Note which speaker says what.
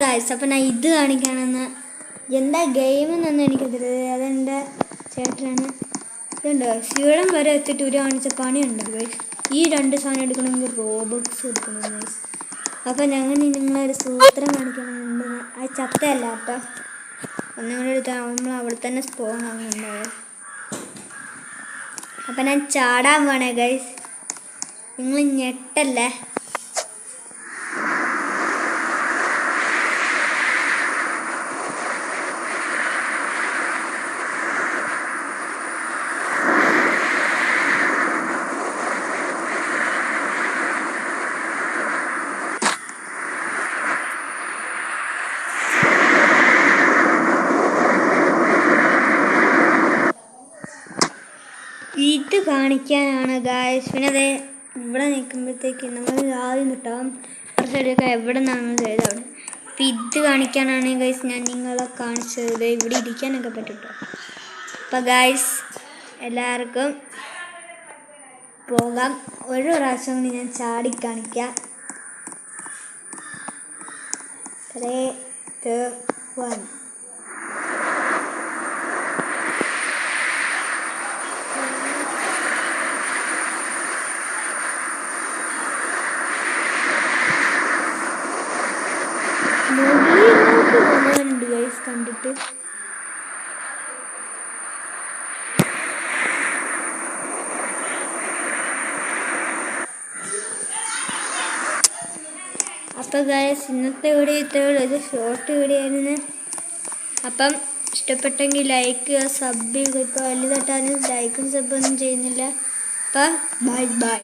Speaker 1: Guys, അപ്പം ഞാൻ ഇത് കാണിക്കുകയാണെന്ന് എന്താ ഗെയിമെന്നൊന്നും എനിക്കറിയില്ല. അതെൻ്റെ ചേട്ടനാണ്. ഇതുണ്ട് ഗൈസ്, ഇവിടെ വരെ എത്തിയിട്ട് ഒരു കാണിച്ച പണിയുണ്ട് ഗൈസ്. ഈ 2 സാധനം എടുക്കണമെങ്കിൽ റോബക്സ് എടുക്കണം ഗൈസ്. അപ്പം ഞങ്ങൾ നിങ്ങളൊരു സൂത്രം കാണിക്കണമെന്നുണ്ട്. അത് ചത്തയല്ല കേട്ടോ, ഒന്നുകൂടെ എടുത്താൽ നമ്മൾ അവിടെ തന്നെ സ്പോൺ ആകുന്നുണ്ടാവും. അപ്പം ഞാൻ ചാടാൻ പോണേ ഗൈസ്, നിങ്ങൾ ഞെട്ടല്ലേ. ഇത് കാണിക്കാനാണ് ഗായ്സ്. പിന്നെ അതെ ഇവിടെ നിൽക്കുമ്പോഴത്തേക്ക് നമ്മൾ ആദ്യം കിട്ടാം കുറച്ച് സൈഡൊക്കെ എവിടെ നിന്നാണ് ചെയ്തത് അവിടെ. അപ്പം ഇത് കാണിക്കാനാണ് ഗൈസ് ഞാൻ നിങ്ങളെ കാണിച്ചത്. ഇവിടെ ഇരിക്കാനൊക്കെ പറ്റും കേട്ടോ. അപ്പം ഗായ്സ് എല്ലാവർക്കും പോകാം. ഒരു പ്രാവശ്യം കൂടി ഞാൻ ചാടി കാണിക്കാം. 3, 2, 1. മുകളിലോട്ട് ഗൈസ് കണ്ടിട്ട്. അപ്പോൾ ഗൈസ് ഇന്നത്തെ വീഡിയോ ഇത്രയുള്ളൂ. ഇത് ഷോർട്ട് വീഡിയോ ആയിരുന്നു. അപ്പം ഇഷ്ടപ്പെട്ടെങ്കിൽ ലൈക്ക് ചെയ്യുക, സബ് ചെയ്യുക. ഇപ്പോൾ വലിയ തട്ടാനും ലൈക്കും സബൊന്നും ചെയ്യുന്നില്ല. അപ്പം ബൈ ബൈ.